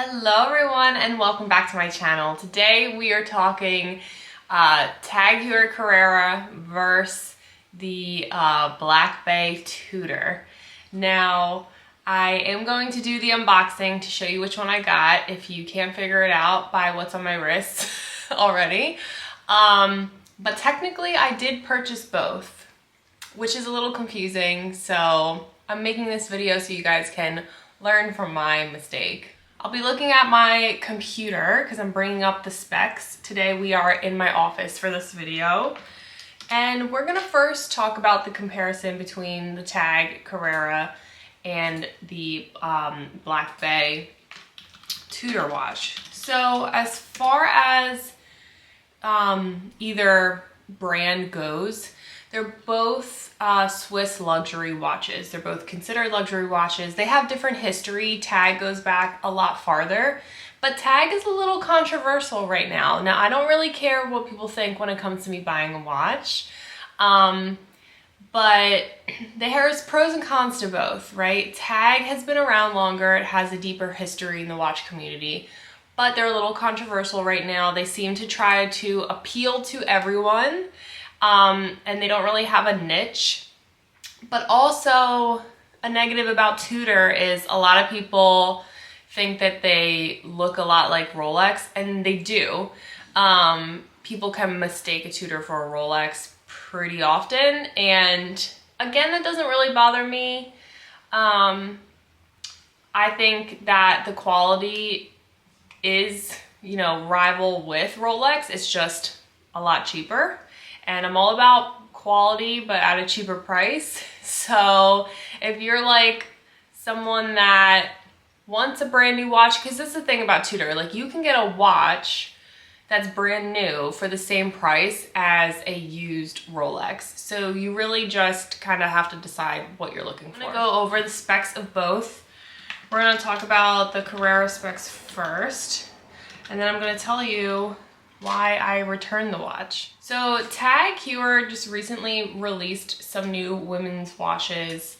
Hello everyone and welcome back to my channel. Today we are talking Tag Heuer Carrera versus the Black Bay Tudor. Now I am going to do the unboxing to show you which one I got if you can't figure it out by what's on my wrist already. But technically I did purchase both, which is a little confusing, so I'm making this video so you guys can learn from my mistake. I'll be looking at my computer because I'm bringing up the specs. Today we are in my office for this video. And we're gonna first talk about the comparison between the Tag Carrera and the Black Bay Tudor watch. So as far as either brand goes, they're both Swiss luxury watches. They're both considered luxury watches. They have different history. Tag goes back a lot farther, but Tag is a little controversial right now. Now, I don't really care what people think when it comes to me buying a watch, but there's pros and cons to both, right? Tag has been around longer. It has a deeper history in the watch community, but they're a little controversial right now. They seem to try to appeal to everyone. And they don't really have a niche. But also a negative about Tudor is a lot of people think that they look a lot like Rolex, and they do. People can mistake a Tudor for a Rolex pretty often, and again, that doesn't really bother me. I think that the quality is, rival with Rolex. It's just a lot cheaper. And I'm all about quality, but at a cheaper price. So if you're like someone that wants a brand new watch, because this is the thing about Tudor, like you can get a watch that's brand new for the same price as a used Rolex. So you really just kind of have to decide what you're looking for. I'm gonna go over the specs of both. We're gonna talk about the Carrera specs first, and then I'm gonna tell you why I returned the watch. So Tag Heuer just recently released some new women's watches.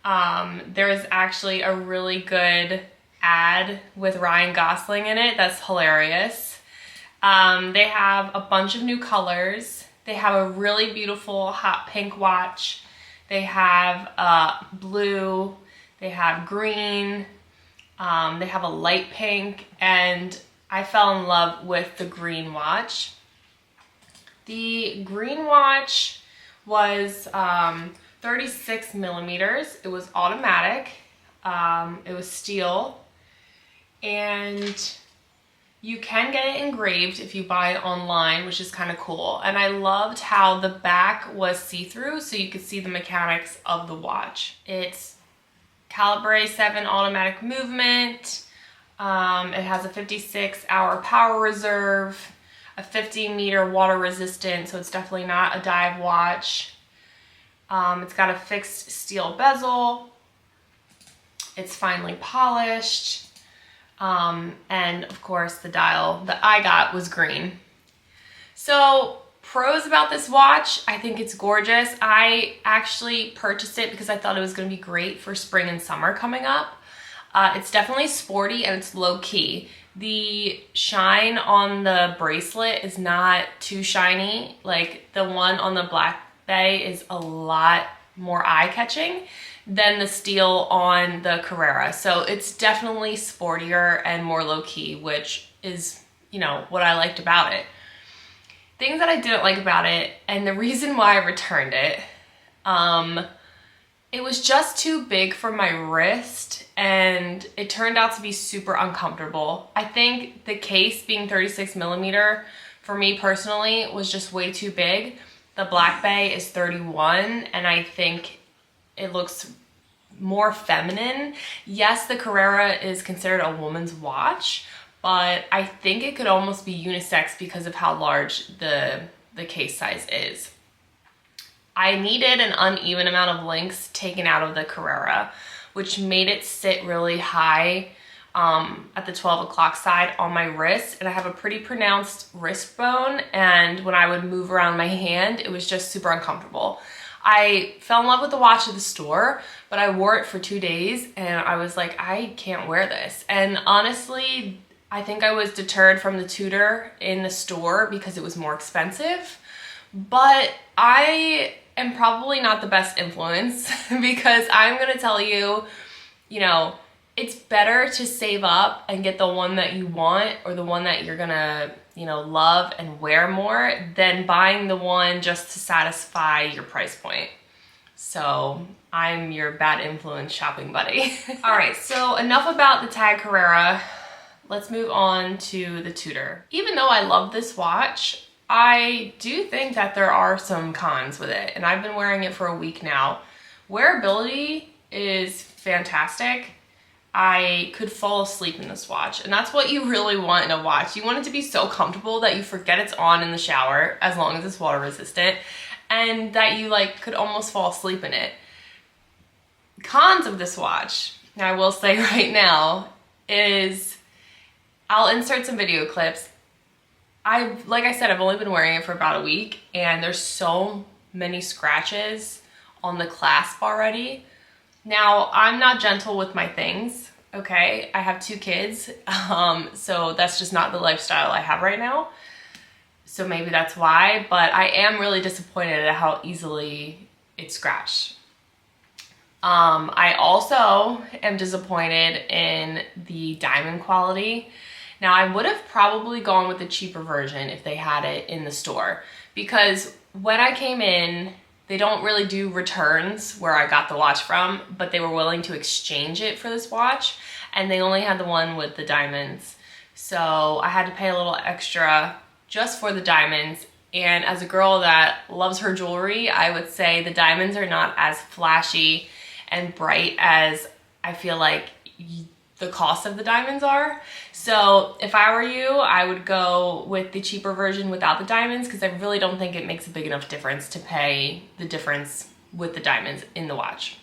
There's actually a really good ad with Ryan Gosling in it that's hilarious. They have a bunch of new colors. They have a really beautiful hot pink watch. They have blue, they have green, they have a light pink, and I fell in love with the green watch. The green watch was 36 millimeters. It was automatic. It was steel. And you can get it engraved if you buy it online, which is kind of cool. And I loved how the back was see-through, so you could see the mechanics of the watch. It's calibre 7 automatic movement. It has a 56-hour power reserve, a 50-meter water resistant, so it's definitely not a dive watch. It's got a fixed steel bezel. It's finely polished. And of course the dial that I got was green. So pros about this watch, I think it's gorgeous. I actually purchased it because I thought it was going to be great for spring and summer coming up. It's definitely sporty and it's low key. The shine on the bracelet is not too shiny. Like the one on the Black Bay is a lot more eye-catching than the steel on the Carrera. So it's definitely sportier and more low key, which is, what I liked about it. Things that I didn't like about it, and the reason why I returned it, it was just too big for my wrist, and it turned out to be super uncomfortable. I think the case being 36 millimeter for me personally was just way too big. The Black Bay is 31, and I think it looks more feminine. Yes, the Carrera is considered a woman's watch, but I think it could almost be unisex because of how large the case size is. I needed an uneven amount of links taken out of the Carrera, which made it sit really high at the 12 o'clock side on my wrist, and I have a pretty pronounced wrist bone, and when I would move around my hand, it was just super uncomfortable. I fell in love with the watch at the store, but I wore it for 2 days and I was like, I can't wear this. And honestly, I think I was deterred from the Tudor in the store because it was more expensive. But I am probably not the best influence because I'm gonna tell you, you know, it's better to save up and get the one that you want or the one that you're gonna, you know, love and wear more than buying the one just to satisfy your price point. So I'm your bad influence shopping buddy. All right, so enough about the Tag Heuer. Let's move on to the Tudor. Even though I love this watch, I do think that there are some cons with it, and I've been wearing it for a week now. Wearability is fantastic. I could fall asleep in this watch, and that's what you really want in a watch. You want it to be so comfortable that you forget it's on in the shower, as long as it's water resistant, and that you like could almost fall asleep in it. Cons of this watch, I will say right now, is I'll insert some video clips. Like I said, I've only been wearing it for about a week, and there's so many scratches on the clasp already. Now, I'm not gentle with my things, okay? I have 2 kids, so that's just not the lifestyle I have right now. So maybe that's why, but I am really disappointed at how easily it scratched. I also am disappointed in the diamond quality. Now, I would have probably gone with the cheaper version if they had it in the store, because when I came in, they don't really do returns where I got the watch from, but they were willing to exchange it for this watch, and they only had the one with the diamonds. So I had to pay a little extra just for the diamonds. And as a girl that loves her jewelry, I would say the diamonds are not as flashy and bright as I feel like the cost of the diamonds are. So if I were you, I would go with the cheaper version without the diamonds, because I really don't think it makes a big enough difference to pay the difference with the diamonds in the watch.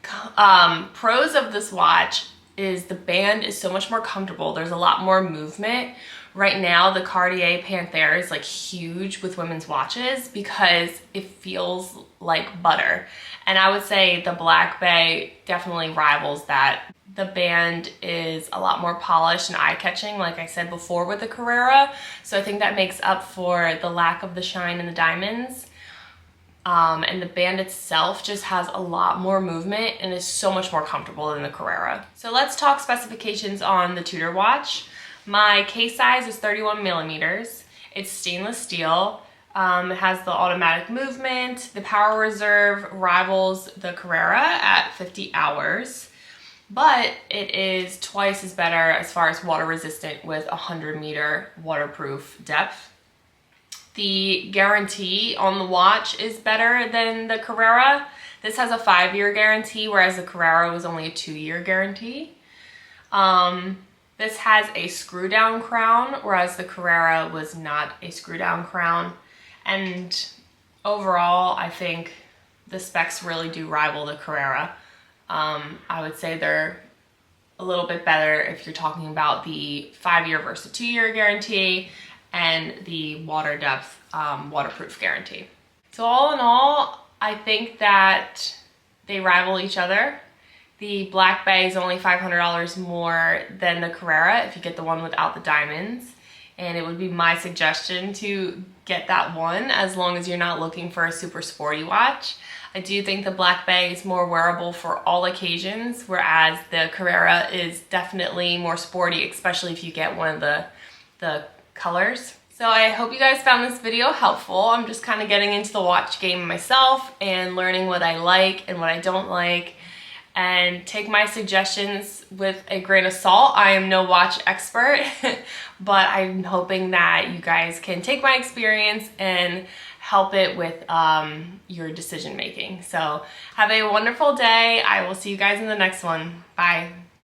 Pros of this watch is the band is so much more comfortable. There's a lot more movement. Right now, the Cartier Panthère is like huge with women's watches because it feels like butter. And I would say the Black Bay definitely rivals that. The band is a lot more polished and eye-catching, like I said before with the Carrera. So I think that makes up for the lack of the shine in the diamonds. And the band itself just has a lot more movement and is so much more comfortable than the Carrera. So let's talk specifications on the Tudor watch. My case size is 31 millimeters. It's stainless steel. It has the automatic movement. The power reserve rivals the Carrera at 50 hours. But it is twice as better as far as water resistant with 100-meter waterproof depth. The guarantee on the watch is better than the Carrera. This has a 5-year guarantee, whereas the Carrera was only a 2-year guarantee. This has a screw-down crown, whereas the Carrera was not a screw-down crown. And overall, I think the specs really do rival the Carrera. I would say they're a little bit better if you're talking about the 5-year versus 2-year guarantee and the water depth waterproof guarantee. So all in all, I think that they rival each other. The Black Bay is only $500 more than the Carrera if you get the one without the diamonds. And it would be my suggestion to get that one as long as you're not looking for a super sporty watch. I do think the Black Bay is more wearable for all occasions, whereas the Carrera is definitely more sporty, especially if you get one of the colors. So I hope you guys found this video helpful. I'm just kind of getting into the watch game myself and learning what I like and what I don't like. And take my suggestions with a grain of salt. I am no watch expert, but I'm hoping that you guys can take my experience and help it with your decision making. So have a wonderful day. I will see you guys in the next one. Bye.